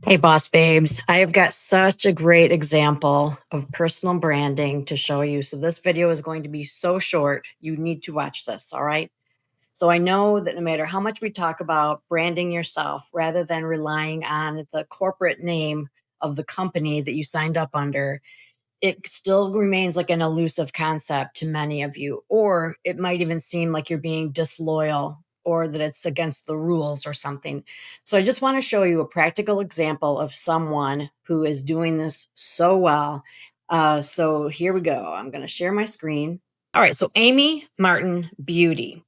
Hey, boss babes. I have got such a great example of personal branding to show you. So, this video is going to be so short. You need to watch this. All right. So, I know that no matter how much we talk about branding yourself rather than relying on the corporate name of the company that you signed up under, it still remains like an elusive concept to many of you, or it might even seem like you're being disloyal or that it's against the rules or something. So, I just want to show you a practical example of someone who is doing this so well. So, here we go. I'm going to share my screen. All right. So, Amy Martin Beauty.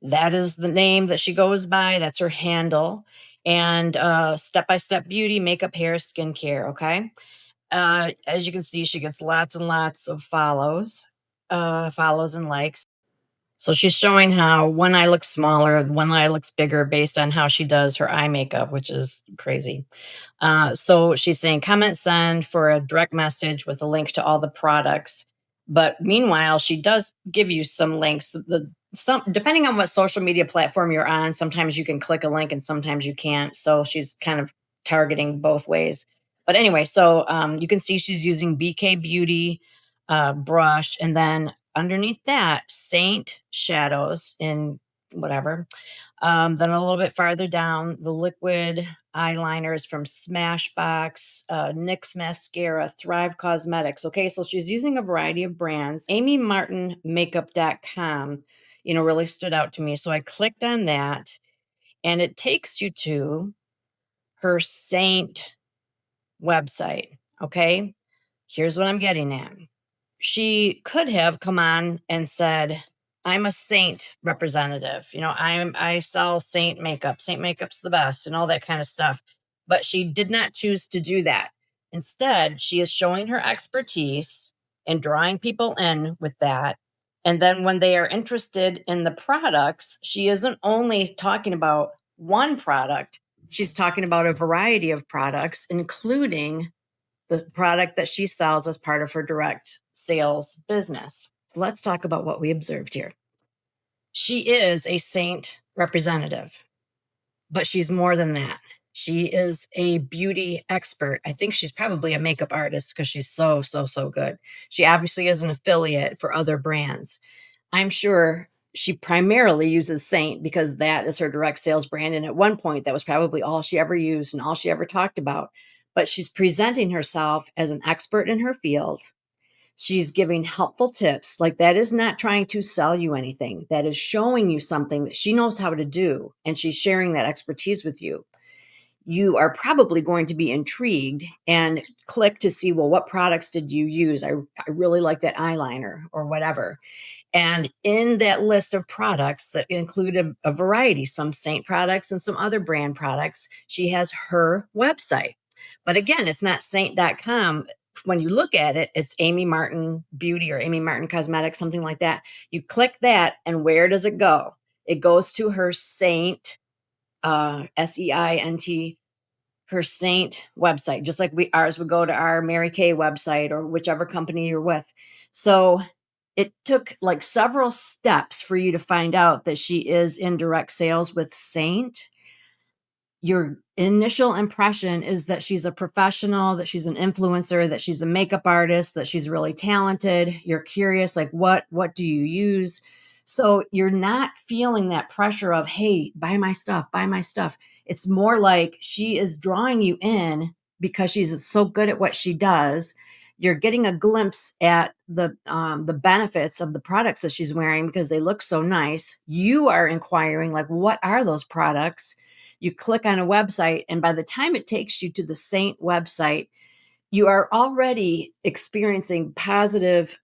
That is the name that she goes by. That's her handle. And Step by Step Beauty, makeup, hair, skincare. Okay. As you can see, she gets lots and lots of follows and likes. So she's showing how one eye looks smaller, one eye looks bigger based on how she does her eye makeup, which is crazy. So she's saying comment send for a direct message with a link to all the products. But meanwhile, she does give you some links. Some depending on what social media platform you're on, sometimes you can click a link and sometimes you can't. So she's kind of targeting both ways. But anyway, so you can see she's using BK Beauty brush, and then underneath that, Saint shadows in whatever. Then a little bit farther down, the liquid eyeliners from Smashbox, NYX Mascara, Thrive Cosmetics. Okay, so she's using a variety of brands. AmyMartinMakeup.com, really stood out to me. So I clicked on that and it takes you to her Saint website. Okay, here's what I'm getting at. She could have come on and said, "I'm a Saint representative. I sell Saint makeup. Saint makeup's the best," and all that kind of stuff. But she did not choose to do that. Instead, she is showing her expertise and drawing people in with that. And then when they are interested in the products, she isn't only talking about one product, she's talking about a variety of products, including the product that she sells as part of her direct sales business. Let's talk about what we observed here. She is a Saint representative, but she's more than that. She is a beauty expert. I think she's probably a makeup artist because she's so, so, so good. She obviously is an affiliate for other brands. I'm sure she primarily uses Saint because that is her direct sales brand. And at one point, that was probably all she ever used and all she ever talked about. But she's presenting herself as an expert in her field. She's giving helpful tips. Like, that is not trying to sell you anything. That is showing you something that she knows how to do. And she's sharing that expertise with you. You are probably going to be intrigued and click to see, well, what products did you use? I really like that eyeliner or whatever. And in that list of products that include a variety, some Saint products and some other brand products, she has her website. But again, it's not saint.com. When you look at it, it's Amy Martin Beauty or Amy Martin Cosmetics, something like that. You click that, and where does it go? It goes to her Saint, SEINT, her Saint website, just like ours would go to our Mary Kay website or whichever company you're with. So it took like several steps for you to find out that she is in direct sales with Saint. Your initial impression is that she's a professional, that she's an influencer, that she's a makeup artist, that she's really talented. You're curious, like, what do you use? So you're not feeling that pressure of, hey, buy my stuff, buy my stuff. It's more like she is drawing you in because she's so good at what she does. You're getting a glimpse at the benefits of the products that she's wearing because they look so nice. You are inquiring, like, what are those products? You click on a website, and by the time it takes you to the Saint website, you are already experiencing positive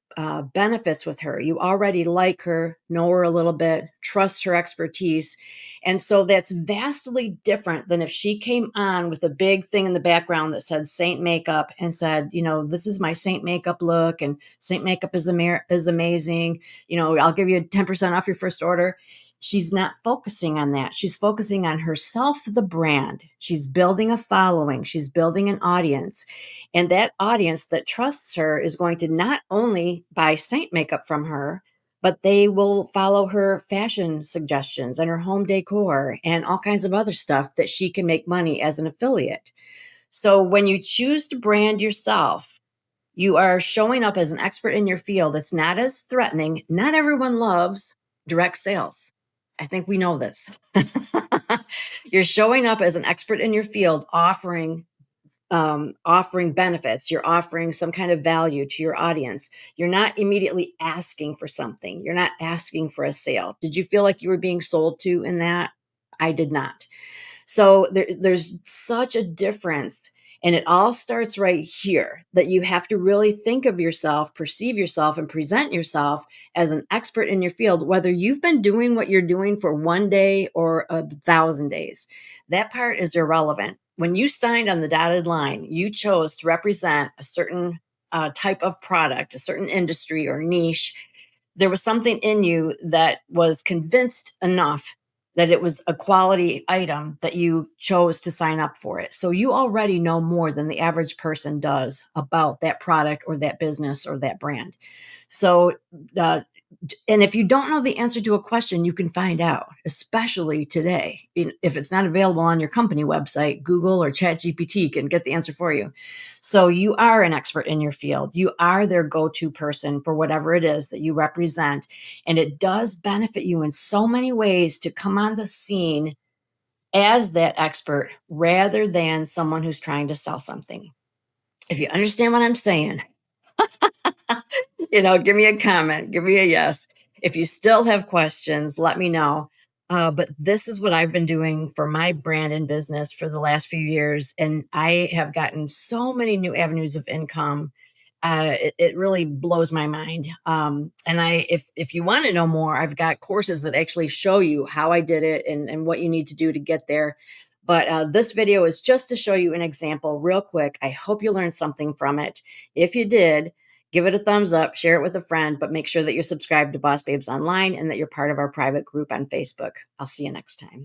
benefits with her. You already like her, know her a little bit, trust her expertise. And so that's vastly different than if she came on with a big thing in the background that said Saint Makeup and said, this is my Saint Makeup look, and Saint Makeup is amazing. I'll give you 10% off your first order. She's not focusing on that. She's focusing on herself, the brand. She's building a following. She's building an audience. And that audience that trusts her is going to not only buy Saint makeup from her, but they will follow her fashion suggestions and her home decor and all kinds of other stuff that she can make money as an affiliate. So when you choose to brand yourself, you are showing up as an expert in your field. It's not as threatening. Not everyone loves direct sales. I think we know this. You're showing up as an expert in your field, offering benefits. You're offering some kind of value to your audience. You're not immediately asking for something. You're not asking for a sale. Did you feel like you were being sold to in that? I did not. So there's such a difference. And it all starts right here, that you have to really think of yourself, perceive yourself, and present yourself as an expert in your field, whether you've been doing what you're doing for 1 day or 1,000 days. That part is irrelevant. When you signed on the dotted line, you chose to represent a certain type of product, a certain industry or niche. There was something in you that was convinced enough that it was a quality item that you chose to sign up for it. So you already know more than the average person does about that product or that business or that brand. So, uh, and if you don't know the answer to a question, you can find out, especially today. If it's not available on your company website, Google or ChatGPT can get the answer for you. So you are an expert in your field. You are their go-to person for whatever it is that you represent. And it does benefit you in so many ways to come on the scene as that expert rather than someone who's trying to sell something. If you understand what I'm saying, give me a comment, give me a yes. If you still have questions, let me know. But this is what I've been doing for my brand and business for the last few years. And I have gotten so many new avenues of income. It really blows my mind. And if you want to know more, I've got courses that actually show you how I did it and what you need to do to get there. But this video is just to show you an example real quick. I hope you learned something from it. If you did, give it a thumbs up, share it with a friend, but make sure that you're subscribed to Boss Babes Online and that you're part of our private group on Facebook. I'll see you next time.